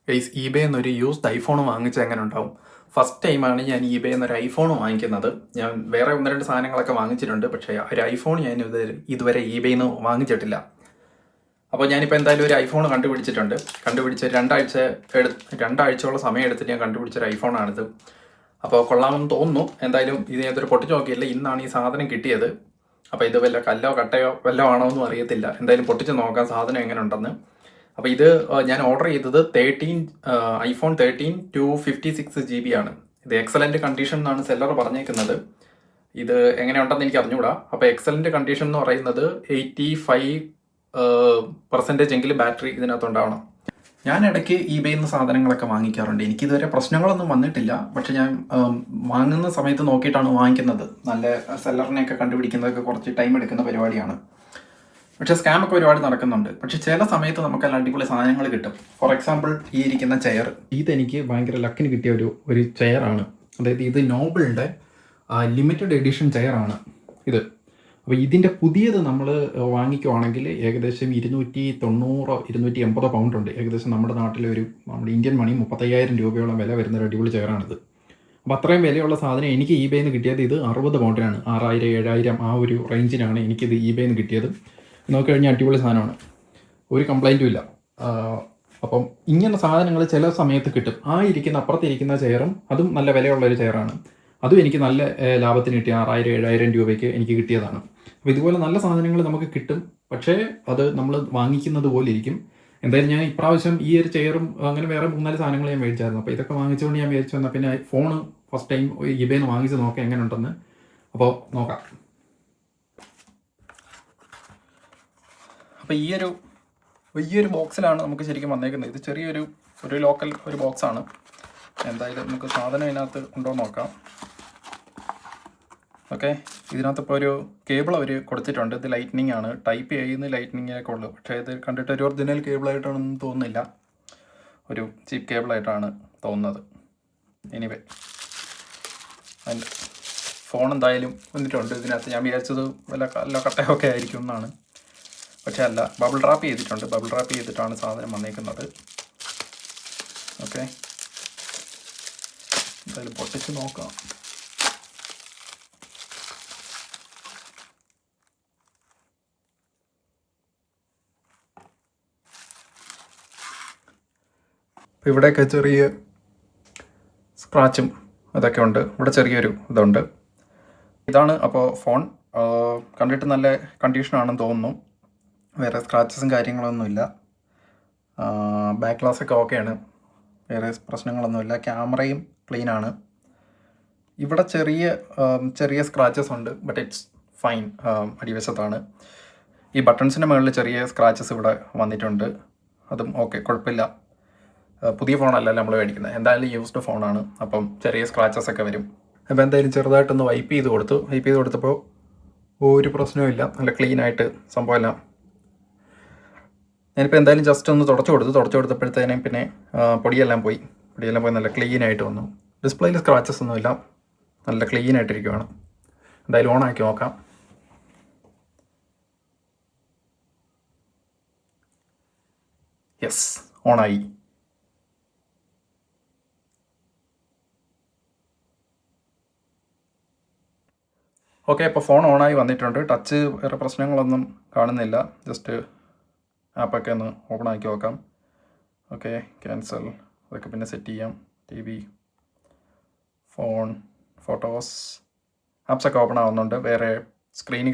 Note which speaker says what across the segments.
Speaker 1: Guys eBay എന്നൊരു used iPhone വാങ്ങിച്ചാൽ എങ്ങനെ ഉണ്ടാവും? ഫസ്റ്റ് ടൈമാണ് ഞാൻ eBay എന്നൊരു ഐഫോൺ വാങ്ങിക്കുന്നത്. ഞാൻ വേറെ ഒന്ന് രണ്ട് സാധനങ്ങളൊക്കെ വാങ്ങിച്ചിട്ടുണ്ട്, പക്ഷേ ഒരു ഐഫോൺ ഞാൻ ഇതുവരെ eBay നിന്ന് വാങ്ങിച്ചിട്ടില്ല. അപ്പോൾ ഞാനിപ്പോൾ എന്തായാലും ഒരു ഐഫോൺ കണ്ടുപിടിച്ച് രണ്ടാഴ്ചയോളം സമയം എടുത്തിട്ട് ഞാൻ കണ്ടുപിടിച്ചൊരു ഐഫോണാണിത്. അപ്പോൾ കൊള്ളാമെന്ന് തോന്നുന്നു. എന്തായാലും ഇത് ഞാനൊരു പൊട്ടിച്ച് നോക്കിയില്ല, ഇന്നാണ് ഈ സാധനം കിട്ടിയത്. അപ്പോൾ ഇത് വല്ല കല്ലോ കട്ടയോ വല്ലോ ആണോ എന്നും അറിയത്തില്ല. എന്തായാലും പൊട്ടിച്ച് നോക്കാം സാധനം എങ്ങനെ ഉണ്ടെന്ന്. അപ്പോൾ ഇത് ഞാൻ ഓർഡർ ചെയ്തത് ഐഫോൺ 13 256 GB ആണ്. ഇത് എക്സലൻറ്റ് കണ്ടീഷൻ എന്നാണ് സെല്ലർ പറഞ്ഞേക്കുന്നത്. ഇത് എങ്ങനെയുണ്ടെന്ന് എനിക്ക് അറിഞ്ഞുകൂടാ. അപ്പോൾ എക്സലൻറ്റ് കണ്ടീഷൻ എന്ന് പറയുന്നത് 85% എങ്കിലും ബാറ്ററി ഇതിനകത്തുണ്ടാവണം. ഞാൻ ഇടയ്ക്ക് eBay നിന്ന് സാധനങ്ങളൊക്കെ വാങ്ങിക്കാറുണ്ട്. എനിക്കിതുവരെ പ്രശ്നങ്ങളൊന്നും വന്നിട്ടില്ല. പക്ഷെ ഞാൻ വാങ്ങുന്ന സമയത്ത് നോക്കിയിട്ടാണ് വാങ്ങിക്കുന്നത്. നല്ല സെല്ലറിനെയൊക്കെ കണ്ടുപിടിക്കുന്നതൊക്കെ കുറച്ച് ടൈം എടുക്കുന്ന പരിപാടിയാണ്. പക്ഷേ സ്കാമൊക്കെ ഒരുപാട് നടക്കുന്നുണ്ട്. പക്ഷെ ചില സമയത്ത് നമുക്ക് നല്ല അടിപൊളി സാധനങ്ങൾ കിട്ടും. ഫോർ എക്സാമ്പിൾ ഈ ഇരിക്കുന്ന ചെയർ, ഇതെനിക്ക് ഭയങ്കര ലക്കിന് കിട്ടിയ ഒരു ചെയറാണ്. അതായത് ഇത് നോബിളിൻ്റെ ലിമിറ്റഡ് എഡിഷൻ ചെയറാണ് ഇത്. അപ്പോൾ ഇതിൻ്റെ പുതിയത് നമ്മൾ വാങ്ങിക്കുവാണെങ്കിൽ ഏകദേശം 290-280 പൗണ്ട് ഉണ്ട്. ഏകദേശം നമ്മുടെ നാട്ടിലെ നമ്മുടെ ഇന്ത്യൻ മണി 35,000 രൂപയോളം വില വരുന്ന ഒരു അടിപൊളി ചെയറാണിത്. അപ്പോൾ അത്രയും വിലയുള്ള സാധനം എനിക്ക് eBay നിന്ന് കിട്ടിയത് ഇത് 60 പൗണ്ടിനാണ്. 6,000-7,000 ആ ഒരു റേഞ്ചിനാണ് എനിക്കിത് eBay നിന്ന് കിട്ടിയത്. നോക്കിക്കഴിഞ്ഞാൽ അടിപൊളി സാധനമാണ്, ഒരു കംപ്ലൈൻറ്റും ഇല്ല. അപ്പം ഇങ്ങനെ സാധനങ്ങൾ ചില സമയത്ത് കിട്ടും. അപ്പുറത്തിരിക്കുന്ന ചെയറും അതും നല്ല വിലയുള്ളൊരു ചെയറാണ്. അതും എനിക്ക് നല്ല ലാഭത്തിന് കിട്ടിയ 6,000-7,000 രൂപയ്ക്ക് എനിക്ക് കിട്ടിയതാണ്. അപ്പോൾ ഇതുപോലെ നല്ല സാധനങ്ങൾ നമുക്ക് കിട്ടും. പക്ഷേ അത് നമ്മൾ വാങ്ങിക്കുന്നത് പോലെ ഇരിക്കും. എന്തായാലും ഞാൻ ഇപ്രാവശ്യം ഈ ഒരു ചെയറും അങ്ങനെ വേറെ 3-4 സാധനങ്ങൾ ഞാൻ മേടിച്ചായിരുന്നു. അപ്പോൾ ഇതൊക്കെ വാങ്ങിച്ചുകൊണ്ട് ഞാൻ മേടിച്ചു വന്നാൽ പിന്നെ ഫോണ് ഫസ്റ്റ് ടൈം eBay നിന്ന് വാങ്ങിച്ച് നോക്കാം എങ്ങനെ ഉണ്ടെന്ന്. അപ്പോൾ നോക്കാം. അപ്പോൾ ഈ ഒരു ബോക്സിലാണ് നമുക്ക് ശരിക്കും വന്നേക്കുന്നത്. ഇത് ചെറിയൊരു ലോക്കൽ ഒരു ബോക്സാണ്. എന്തായാലും നമുക്ക് സാധനം ഇതിനകത്ത് ഉണ്ടോ നോക്കാം. ഓക്കെ, ഇതിനകത്ത് ഇപ്പോൾ ഒരു കേബിൾ അവർ കൊടുത്തിട്ടുണ്ട്. ഇത് ലൈറ്റ്നിങ് ആണ്, ടൈപ്പ് ചെയ്യുന്ന ലൈറ്റ്നിങ്ങൊക്കെ ഉള്ളു. പക്ഷേ ഇത് കണ്ടിട്ട് ഒരു ഒറിജിനൽ കേബിളായിട്ടാണെന്ന് തോന്നുന്നില്ല, ഒരു ചീപ്പ് കേബിളായിട്ടാണ് തോന്നുന്നത്. എനിവേ, അതിൻ്റെ ഫോൺ എന്തായാലും വന്നിട്ടുണ്ട് ഇതിനകത്ത്. ഞാൻ വിചാരിച്ചത് വല്ല കട്ടയൊക്കെ ആയിരിക്കും എന്നാണ്, പക്ഷേ അല്ല. ബബിൾ റാപ്പ് ചെയ്തിട്ടാണ് സാധനം വന്നേക്കുന്നത്. ഓക്കെ, എന്തായാലും പൊട്ടിച്ച് നോക്കാം. അപ്പോൾ ഇവിടെയൊക്കെ ചെറിയ സ്ക്രാച്ചും അതൊക്കെ ഉണ്ട്. ഇവിടെ ചെറിയൊരു ഇതുണ്ട്. ഇതാണ് അപ്പോൾ ഫോൺ. കണ്ടിട്ട് നല്ല കണ്ടീഷനാണെന്ന് തോന്നുന്നു. വേറെ സ്ക്രാച്ചസും കാര്യങ്ങളൊന്നുമില്ല. ബാക്ക് ഗ്ലാസ്സൊക്കെ ഓക്കെയാണ്, വേറെ പ്രശ്നങ്ങളൊന്നുമില്ല. ക്യാമറയും ക്ലീനാണ്. ഇവിടെ ചെറിയ സ്ക്രാച്ചസ് ഉണ്ട്, ബട്ട് ഇറ്റ്സ് ഫൈൻ. അടിവശത്താണ്. ഈ ബട്ടൺസിൻ്റെ മുകളിൽ ചെറിയ സ്ക്രാച്ചസ് ഇവിടെ വന്നിട്ടുണ്ട്, അതും ഓക്കെ, കുഴപ്പമില്ല. പുതിയ ഫോണല്ലല്ലോ നമ്മൾ മേടിക്കുന്നത്, എന്തായാലും യൂസ്ഡ് ഫോണാണ്. അപ്പം ചെറിയ സ്ക്രാച്ചസ് ഒക്കെ വരും. അപ്പോൾ എന്തായാലും ചെറുതായിട്ടൊന്ന് വൈപ്പ് ചെയ്ത് കൊടുത്തപ്പോൾ ഒരു പ്രശ്നവും ഇല്ല, നല്ല ക്ലീനായിട്ട് സംഭവമെല്ലാം. ഞാനിപ്പോൾ എന്തായാലും ജസ്റ്റ് ഒന്ന് തുടച്ചു കൊടുത്തപ്പോഴത്തേനും പിന്നെ പൊടിയെല്ലാം പോയി നല്ല ക്ലീനായിട്ട് വന്നു. ഡിസ്പ്ലേയിൽ സ്ക്രാച്ചസ് ഒന്നുമില്ല, നല്ല ക്ലീനായിട്ടിരിക്കുകയാണ്. എന്തായാലും ഓണാക്കി നോക്കാം. യെസ്, ഓണായി. ഓക്കെ, അപ്പോൾ ഫോൺ ഓണായി വന്നിട്ടുണ്ട്. ടച്ച് വേറെ പ്രശ്നങ്ങളൊന്നും കാണുന്നില്ല. ജസ്റ്റ് ആപ്പൊക്കെ ഒന്ന് ഓപ്പൺ ആക്കി നോക്കാം. ഓക്കെ, ക്യാൻസൽ, അതൊക്കെ പിന്നെ സെറ്റ് ചെയ്യാം. TV, ഫോൺ, ഫോട്ടോസ്, ആപ്സൊക്കെ ഓപ്പൺ ആവുന്നുണ്ട്. വേറെ സ്ക്രീൻ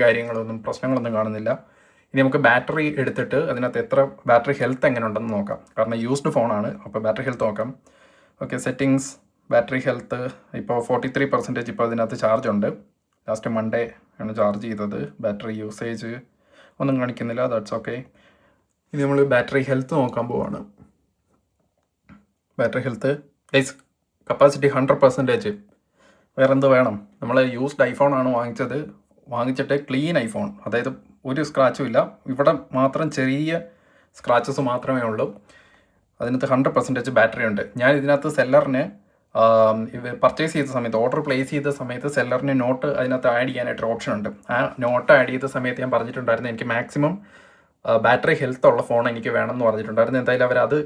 Speaker 1: പ്രശ്നങ്ങളൊന്നും കാണുന്നില്ല. ഇനി നമുക്ക് ബാറ്ററി എടുത്തിട്ട് അതിനകത്ത് എത്ര ബാറ്ററി ഹെൽത്ത് എങ്ങനെ ഉണ്ടെന്ന് നോക്കാം. കാരണം യൂസ്ഡ് ഫോണാണ്, അപ്പോൾ ബാറ്ററി ഹെൽത്ത് നോക്കാം. ഓക്കെ, സെറ്റിങ്സ്, ബാറ്ററി ഹെൽത്ത് ഇപ്പോൾ 43% ഇപ്പോൾ അതിനകത്ത് ചാർജ് ഉണ്ട്. ലാസ്റ്റ് മൺഡേ ആണ് ചാർജ് ചെയ്തത്. ബാറ്ററി യൂസേജ് ഒന്നും കാണിക്കുന്നില്ല, ദാറ്റ്സ് ഓക്കെ. ഇനി നമ്മൾ ബാറ്ററി ഹെൽത്ത് നോക്കാൻ പോവാണ്. Battery health capacity 100%. വേറെ എന്ത് വേണം? നമ്മൾ യൂസ്ഡ് ഐഫോണാണ് വാങ്ങിച്ചിട്ട് ക്ലീൻ ഐഫോൺ, അതായത് ഒരു സ്ക്രാച്ചും ഇല്ല. ഇവിടെ മാത്രം ചെറിയ സ്ക്രാച്ചസ് മാത്രമേ ഉള്ളൂ. അതിനകത്ത് 100% ബാറ്ററി ഉണ്ട്. ഞാൻ ഇതിനകത്ത് സെല്ലറിന് പർച്ചേസ് ചെയ്ത സമയത്ത്, ഓർഡർ പ്ലേസ് ചെയ്ത സമയത്ത് സെല്ലറിന് നോട്ട് അതിനകത്ത് ആഡ് ചെയ്യാനായിട്ടൊരു ഓപ്ഷൻ ഉണ്ട്. ആ നോട്ട് ആഡ് ചെയ്ത സമയത്ത് ഞാൻ പറഞ്ഞിട്ടുണ്ടായിരുന്നു എനിക്ക് മാക്സിമം ബാറ്ററി ഹെൽത്ത് ഉള്ള ഫോൺ എനിക്ക് വേണമെന്ന് പറഞ്ഞിട്ടുണ്ടായിരുന്നു. എന്തായാലും അവരത്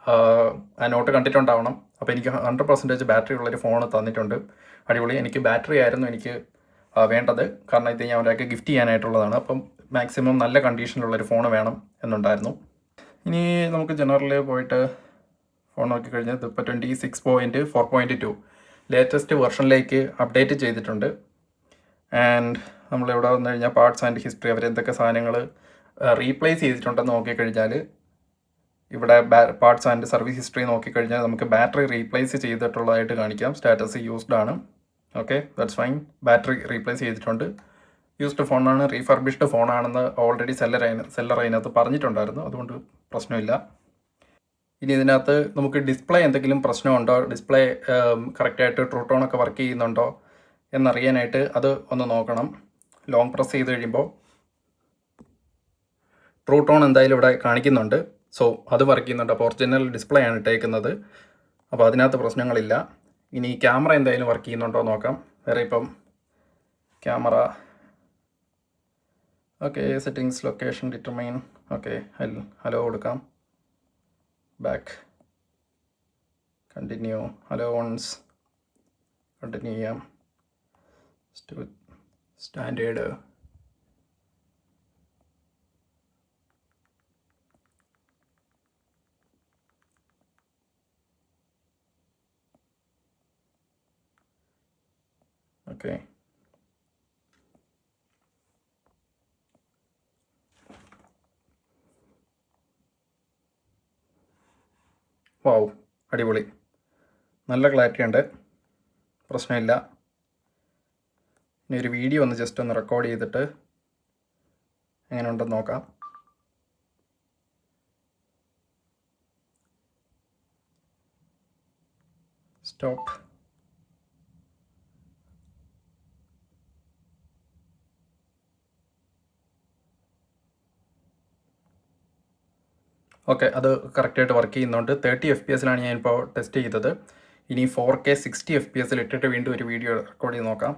Speaker 1: ആ നോട്ട് കണ്ടിട്ടുണ്ടാവണം. അപ്പോൾ എനിക്ക് 100% ബാറ്ററി ഉള്ളൊരു ഫോൺ തന്നിട്ടുണ്ട്. അടിപൊളി. എനിക്ക് ബാറ്ററി ആയിരുന്നു എനിക്ക് വേണ്ടത്, കാരണം ഇത് ഞാൻ ഒരാൾക്ക് ഗിഫ്റ്റ് ചെയ്യാനായിട്ടുള്ളതാണ്. അപ്പം മാക്സിമം നല്ല കണ്ടീഷനിലുള്ളൊരു ഫോൺ വേണം എന്നുണ്ടായിരുന്നു. ഇനി നമുക്ക് ജനറലിൽ പോയിട്ട് ഫോൺ നോക്കിക്കഴിഞ്ഞാൽ ഇതിപ്പോൾ 26.4.2 ലേറ്റസ്റ്റ് വെർഷനിലേക്ക് അപ്ഡേറ്റ് ചെയ്തിട്ടുണ്ട്. ആൻഡ് നമ്മളിവിടെ വന്നു കഴിഞ്ഞാൽ പാർട്സ് ആൻഡ് ഹിസ്റ്ററി അവരെന്തൊക്കെ സാധനങ്ങൾ റീപ്ലേസ് ചെയ്തിട്ടുണ്ടെന്ന് നോക്കിക്കഴിഞ്ഞാൽ ഇവിടെ പാർട്സ് ആൻഡ് സർവീസ് ഹിസ്റ്ററി നോക്കിക്കഴിഞ്ഞാൽ നമുക്ക് ബാറ്ററി റീപ്ലേസ് ചെയ്തിട്ടുള്ളതായിട്ട് കാണിക്കാം. സ്റ്റാറ്റസ് യൂസ്ഡ് ആണ്. Okay, that's fine. Battery replace ചെയ്തിട്ടുണ്ട്. യൂസ്ഡ് ഫോണാണ്, റീഫർബിഷ്ഡ് ഫോണാണെന്ന് ഓൾറെഡി സെല്ലർ അതിനകത്ത് പറഞ്ഞിട്ടുണ്ടായിരുന്നു, അതുകൊണ്ട് പ്രശ്നമില്ല. ഇനി ഇതിനകത്ത് നമുക്ക് ഡിസ്പ്ലേ എന്തെങ്കിലും പ്രശ്നമുണ്ടോ, ഡിസ്പ്ലേ കറക്റ്റായിട്ട് ട്രൂ ടോണൊക്കെ വർക്ക് ചെയ്യുന്നുണ്ടോ എന്നറിയാനായിട്ട് അത് ഒന്ന് നോക്കണം. ലോങ് പ്രസ് ചെയ്ത് കഴിയുമ്പോൾ ട്രൂ ടോൺ എന്തായാലും ഇവിടെ കാണിക്കുന്നുണ്ട്. സോ അത് വർക്ക് ചെയ്യുന്നുണ്ട്. അപ്പോൾ ഒറിജിനൽ ഡിസ്പ്ലേ ആണ് ഇട്ടേക്കുന്നത്, അപ്പോൾ അതിനകത്ത് പ്രശ്നങ്ങളില്ല. ഇനി ക്യാമറ എന്തായാലും വർക്ക് ചെയ്യുന്നുണ്ടോ നോക്കാം. വേറെ ഇപ്പം camera okay, settings, location determine. Okay, hello കൊടുക്കാം. ബാക്ക്, കണ്ടിന്യൂ, ഹലോ ഓൺസ്, കണ്ടിന്യൂ ചെയ്യാം. Standard, okay. വാവ്, അടിപൊളി. നല്ല ക്ലാരിറ്റി ഉണ്ട്, പ്രശ്നമില്ല. ഇനി ഒരു വീഡിയോ ഒന്ന് ജസ്റ്റ് ഒന്ന് റെക്കോർഡ് ചെയ്തിട്ട് എങ്ങനെ ഉണ്ടെന്ന് നോക്കാം. സ്റ്റോപ്പ്. ഓക്കെ, അത് കറക്റ്റായിട്ട് വർക്ക് ചെയ്യുന്നുണ്ട്. 30 FPS ഞാനിപ്പോൾ ടെസ്റ്റ് ചെയ്തത്. ഇനി 4K 60 FPS ഇട്ടിട്ട് വീണ്ടും ഒരു വീഡിയോ റെക്കോർഡ് ചെയ്ത് നോക്കാം.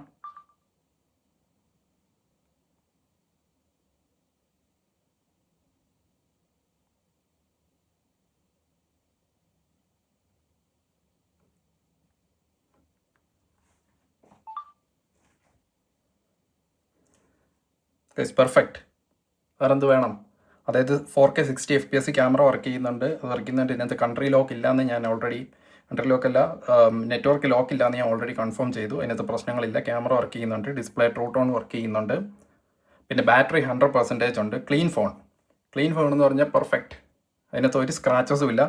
Speaker 1: പെർഫെക്റ്റ്. വേറെ എന്ത് വേണം? അതായത് 4K 60 FPS ക്യാമറ വർക്ക് ചെയ്യുന്നുണ്ട്. അത് വർക്ക് ചെയ്യുന്നുണ്ട്. ഇതിനകത്ത് കൺട്രി ലോക്ക് ഇല്ലയെന്ന് ഞാൻ ഓൾറെഡി, കൺട്രി ലോക്കല്ല, നെറ്റ്വർക്ക് ലോക്ക് ഇല്ലയെന്ന് ഞാൻ ഓൾറെഡി കൺഫേം ചെയ്തു. അതിനകത്ത് പ്രശ്നങ്ങളില്ല. ക്യാമറ വർക്ക് ചെയ്യുന്നുണ്ട്, ഡിസ്പ്ലേ ട്രൂ ടോൺ വർക്ക് ചെയ്യുന്നുണ്ട്. പിന്നെ ബാറ്ററി 100% ഉണ്ട്. ക്ലീൻ ഫോൺ എന്ന് പറഞ്ഞാൽ പെർഫെക്റ്റ്. അതിനകത്ത് ഒരു സ്ക്രാച്ചസും ഇല്ല.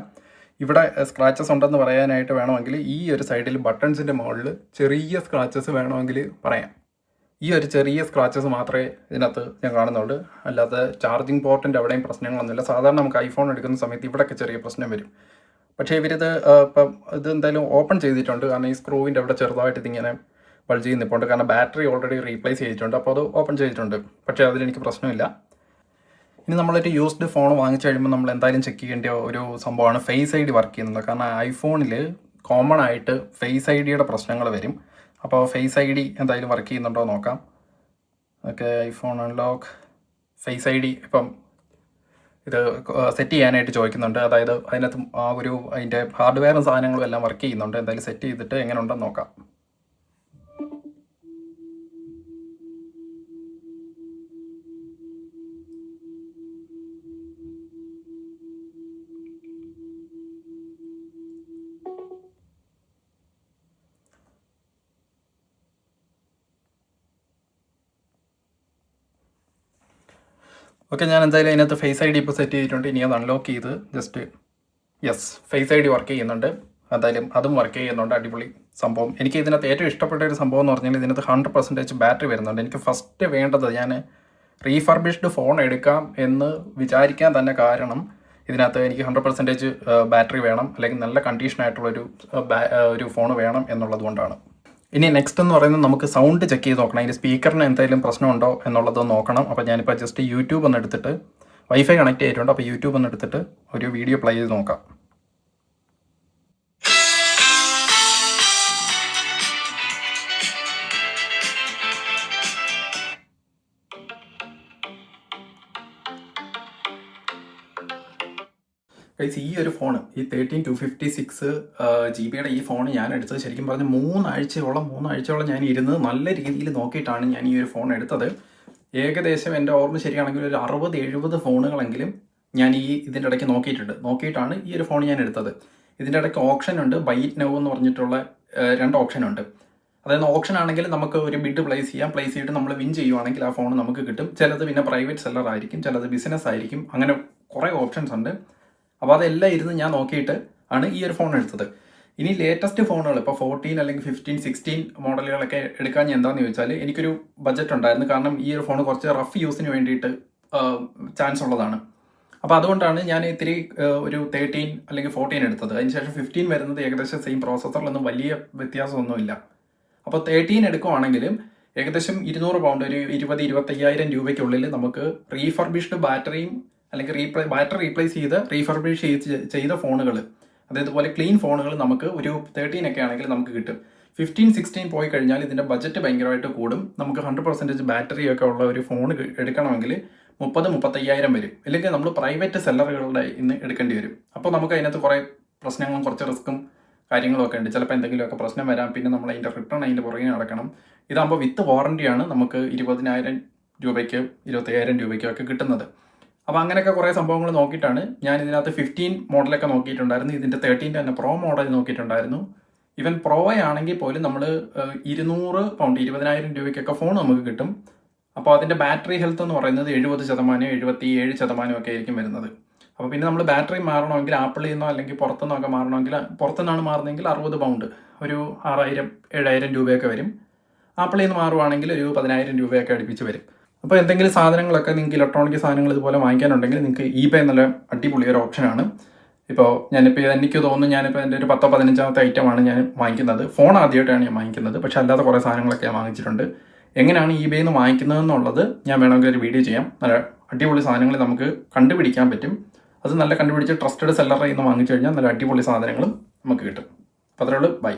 Speaker 1: ഇവിടെ സ്ക്രാച്ചസ് ഉണ്ടെന്ന് പറയാനായിട്ട് വേണമെങ്കിൽ ഈ ഒരു സൈഡിൽ ബട്ടൺസിൻ്റെ മുകളിൽ ചെറിയ സ്ക്രാച്ചസ് വേണമെങ്കിൽ പറയാം. ഈ ഒരു ചെറിയ സ്ക്രാച്ചസ് മാത്രമേ ഇതിനകത്ത് ഞാൻ കാണുന്നുള്ളൂ. അല്ലാതെ ചാർജിങ് പോർട്ടിൻ്റെ അവിടെയും പ്രശ്നങ്ങളൊന്നുമില്ല. സാധാരണ നമുക്ക് ഐഫോൺ എടുക്കുന്ന സമയത്ത് ഇവിടെയൊക്കെ ചെറിയ പ്രശ്നം വരും. പക്ഷേ ഇവരിത് ഇപ്പം ഇത് എന്തായാലും ഓപ്പൺ ചെയ്തിട്ടുണ്ട്, കാരണം ഈ സ്ക്രൂവിൻ്റെ അവിടെ ചെറുതായിട്ട് ഇതിങ്ങനെ ബൾജ് ചെയ്ത് നിൽപ്പുണ്ട്. കാരണം ബാറ്ററി ഓൾറെഡി റീപ്ലേസ് ചെയ്തിട്ടുണ്ട്, അപ്പോൾ അത് ഓപ്പൺ ചെയ്തിട്ടുണ്ട്. പക്ഷേ അതിലെനിക്ക് പ്രശ്നമില്ല. ഇനി നമ്മളൊരു യൂസ്ഡ് ഫോൺ വാങ്ങിച്ചു കഴിയുമ്പോൾ നമ്മൾ എന്തായാലും ചെക്ക് ചെയ്യേണ്ട ഒരു സംഭവമാണ് ഫേസ് ID വർക്ക് ചെയ്യുന്നത്. കാരണം ഐഫോണിൽ കോമൺ ആയിട്ട് ഫേസ് IDയുടെ പ്രശ്നങ്ങൾ വരും. അപ്പോൾ ഫേസ് ID എന്തായാലും വർക്ക് ചെയ്യുന്നുണ്ടോ നോക്കാം. Okay, iPhone unlock face ID ഇപ്പം ഇത് സെറ്റ് ചെയ്യാനായിട്ട് ചോദിക്കുന്നുണ്ട്. അതായത് അതിനകത്ത് അതിൻ്റെ ഹാർഡ്വെയറും സാധനങ്ങളും എല്ലാം വർക്ക് ചെയ്യുന്നുണ്ട്. എന്തായാലും സെറ്റ് ചെയ്തിട്ട് എങ്ങനെ ഉണ്ടെന്ന് നോക്കാം. ഓക്കെ, ഞാൻ എന്തായാലും അതിനകത്ത് ഫേസ് ID ഇപ്പോൾ സെറ്റ് ചെയ്തിട്ടുണ്ട്. ഇനി അത് അൺലോക്ക് ചെയ്ത് just yes, face ID work ചെയ്യുന്നുണ്ട്. എന്തായാലും അതും വർക്ക് ചെയ്യുന്നുണ്ട്. അടിപൊളി സംഭവം. എനിക്ക് ഇതിനകത്ത് ഏറ്റവും ഇഷ്ടപ്പെട്ട ഒരു സംഭവം എന്ന് പറഞ്ഞാൽ ഇതിനകത്ത് 100% ബാറ്ററി വരുന്നുണ്ട്. എനിക്ക് ഫസ്റ്റ് വേണ്ടത്, ഞാൻ റീഫർബിഷ്ഡ് ഫോൺ എടുക്കാം എന്ന് വിചാരിക്കാൻ തന്നെ കാരണം ഇതിനകത്ത് എനിക്ക് 100% ബാറ്ററി വേണം, അല്ലെങ്കിൽ നല്ല കണ്ടീഷനായിട്ടുള്ളൊരു ഒരു ഫോൺ വേണം എന്നുള്ളത് കൊണ്ടാണ്. ഇനി നെക്സ്റ്റ് എന്ന് പറയുന്നത് നമുക്ക് സൗണ്ട് ചെക്ക് ചെയ്ത് നോക്കണം. അതിൻ്റെ സ്പീക്കറിന് എന്തെങ്കിലും പ്രശ്നമുണ്ടോ എന്നുള്ളത് നോക്കണം. അപ്പോൾ ഞാനിപ്പോൾ ജസ്റ്റ് യൂട്യൂബ് ഒന്ന് എടുത്തിട്ട്, വൈഫൈ കണക്ട് ചെയ്തിട്ടുണ്ട്, അപ്പോൾ യൂട്യൂബ് ഒന്ന് എടുത്തിട്ട് ഒരു വീഡിയോ പ്ലേ ചെയ്ത് നോക്കാം. ഗൈസ് ഈ ഒരു ഫോൺ ഈ 13256 GB ഈ ഫോൺ ഞാൻ എടുത്തത് ശരിക്കും പറഞ്ഞാൽ 3 ആഴ്ചയോളം ഞാൻ ഇരുന്ന് നല്ല രീതിയിൽ നോക്കിയിട്ടാണ് ഞാൻ ഈ ഒരു ഫോൺ എടുത്തത്. ഏകദേശം എൻ്റെ ഓർമ്മ ശരിയാണെങ്കിൽ ഒരു 60-70 ഫോണുകളെങ്കിലും ഞാൻ ഇതിൻ്റെ ഇടയ്ക്ക് നോക്കിയിട്ടാണ് ഈ ഒരു ഫോൺ ഞാൻ എടുത്തത്. ഇതിൻ്റെ ഇടയ്ക്ക് ഓപ്ഷൻ ഉണ്ട്, ബൈ ഇറ്റ് നൗ എന്ന് പറഞ്ഞിട്ടുള്ള 2 ഓപ്ഷൻ ഉണ്ട്. അതായത് ഓപ്ഷൻ ആണെങ്കിൽ നമുക്ക് ഒരു ബിഡ് പ്ലേസ് ചെയ്തിട്ട് നമ്മൾ വിൻ ചെയ്യുവാണെങ്കിൽ ആ ഫോൺ നമുക്ക് കിട്ടും. ചിലത് പിന്നെ പ്രൈവറ്റ് സെല്ലർ ആയിരിക്കും, ചിലത് ബിസിനസ് ആയിരിക്കും, അങ്ങനെ കുറേ ഓപ്ഷൻസ് ഉണ്ട്. അപ്പോൾ അതെല്ലാം ഇരുന്ന് ഞാൻ നോക്കിയിട്ട് ആണ് ഈ ഒരു ഫോൺ എടുത്തത്. ഇനി ലേറ്റസ്റ്റ് ഫോണുകൾ ഇപ്പോൾ 14 അല്ലെങ്കിൽ 15, 16 മോഡലുകളൊക്കെ എടുക്കാൻ ഞാൻ എന്താണെന്ന് ചോദിച്ചാൽ എനിക്കൊരു ബഡ്ജറ്റ് ഉണ്ടായിരുന്നു. കാരണം ഈ ഒരു ഫോൺ കുറച്ച് റഫ് യൂസിന് വേണ്ടിയിട്ട് ചാൻസ് ഉള്ളതാണ്. അപ്പോൾ അതുകൊണ്ടാണ് ഞാൻ ഇത്തിരി ഒരു 13 അല്ലെങ്കിൽ 14 എടുത്തത്. അതിനുശേഷം 15 വരുന്നത് ഏകദേശം സെയിം പ്രോസസ്സറിലൊന്നും വലിയ വ്യത്യാസമൊന്നുമില്ല. അപ്പോൾ 13 എടുക്കുവാണെങ്കിലും ഏകദേശം 200 പൗണ്ട്, ഒരു 20-25,000 രൂപയ്ക്കുള്ളിൽ നമുക്ക് റീഫർബിഷ്ഡ് ബാറ്ററിയും അല്ലെങ്കിൽ ബാറ്ററി റീപ്ലേസ് ചെയ്ത് റീഫർബിഷ് ചെയ്ത ഫോണുകൾ, അതായത് പോലെ ക്ലീൻ ഫോണുകൾ നമുക്ക് ഒരു 13 ഒക്കെ ആണെങ്കിൽ നമുക്ക് കിട്ടും. 15, 16 പോയി കഴിഞ്ഞാൽ ഇതിൻ്റെ ബഡ്ജറ്റ് ഭയങ്കരമായിട്ട് കൂടും. നമുക്ക് 100% ബാറ്ററി ഒക്കെ ഉള്ള ഒരു ഫോൺ എടുക്കണമെങ്കിൽ 30-35,000 വരും. ഇല്ലെങ്കിൽ നമ്മൾ പ്രൈവറ്റ് സെല്ലറുകളുടെ ഇന്ന് എടുക്കേണ്ടി വരും. അപ്പോൾ നമുക്ക് അതിനകത്ത് കുറേ പ്രശ്നങ്ങളും കുറച്ച് റിസ്ക്കും കാര്യങ്ങളൊക്കെ ഉണ്ട്. ചിലപ്പോൾ എന്തെങ്കിലുമൊക്കെ പ്രശ്നം വരാം, പിന്നെ നമ്മൾ അതിൻ്റെ റിട്ടേൺ അതിൻ്റെ പുറകെ നടക്കണം. ഇതാകുമ്പോൾ വിത്ത് വാറണ്ടിയാണ് നമുക്ക് 20,000 രൂപയ്ക്ക് 25,000 രൂപയ്ക്കും ഒക്കെ കിട്ടുന്നത്. അപ്പോൾ അങ്ങനെയൊക്കെ കുറേ സംഭവങ്ങൾ നോക്കിയിട്ടാണ് ഞാൻ ഇതിനകത്ത് 15 മോഡലൊക്കെ നോക്കിയിട്ടുണ്ടായിരുന്നു. ഇതിൻ്റെ 13 തന്നെ പ്രോ മോഡൽ നോക്കിയിട്ടുണ്ടായിരുന്നു. ഈവൻ പ്രോ ആണെങ്കിൽ പോലും നമ്മൾ 200 പൗണ്ട് 20,000 രൂപയ്ക്കൊക്കെ ഫോൺ നമുക്ക് കിട്ടും. അപ്പോൾ അതിൻ്റെ ബാറ്ററി ഹെൽത്ത് എന്ന് പറയുന്നത് 70%, 77% ഒക്കെ ആയിരിക്കും വരുന്നത്. അപ്പോൾ പിന്നെ നമ്മൾ ബാറ്ററി മാറണമെങ്കിൽ ആപ്പിളിൽ നിന്നോ അല്ലെങ്കിൽ പുറത്തുനിന്നൊക്കെ മാറണമെങ്കിൽ, പുറത്തുനിന്നാണ് മാറുന്നതെങ്കിൽ 60 പൗണ്ട്, ഒരു 6,000-7,000 രൂപയൊക്കെ വരും. ആപ്പിളിൽ നിന്ന് മാറുവാണെങ്കിൽ ഒരു 10,000 രൂപയൊക്കെ അടുപ്പിച്ച് വരും. അപ്പോൾ എന്തെങ്കിലും സാധനങ്ങളൊക്കെ നിങ്ങൾക്ക് ഇലക്ട്രോണിക് സാധനങ്ങൾ ഇതുപോലെ വാങ്ങിക്കാനുണ്ടെങ്കിൽ നിങ്ങൾക്ക് eBay നല്ല അടിപൊളി ഒരു ഓപ്ഷനാണ്. ഇപ്പോൾ എനിക്ക് തോന്നുന്നു ഞാനിപ്പോൾ എൻ്റെ ഒരു 10-15ാമത്തെ ഐറ്റമാണ് ഞാൻ വാങ്ങിക്കുന്നത്. ഫോൺ ആദ്യമായിട്ടാണ് ഞാൻ വാങ്ങിക്കുന്നത്, പക്ഷേ അല്ലാതെ കുറേ സാധനങ്ങളൊക്കെ ഞാൻ വാങ്ങിച്ചിട്ടുണ്ട്. എങ്ങനെയാണ് eBay നിന്ന് വാങ്ങിക്കുന്നതെന്നുള്ളത് ഞാൻ വേണമെങ്കിൽ ഒരു വീഡിയോ ചെയ്യാം. നല്ല അടിപൊളി സാധനങ്ങൾ നമുക്ക് കണ്ടുപിടിക്കാൻ പറ്റും. അത് നല്ല കണ്ടുപിടിച്ച് ട്രസ്റ്റഡ് സെല്ലറിൽ നിന്ന് വാങ്ങിച്ചു കഴിഞ്ഞാൽ നല്ല അടിപൊളി സാധനങ്ങളും നമുക്ക് കിട്ടും. അപ്പോൾ അത്രേ ഉള്ളൂ. ബൈ.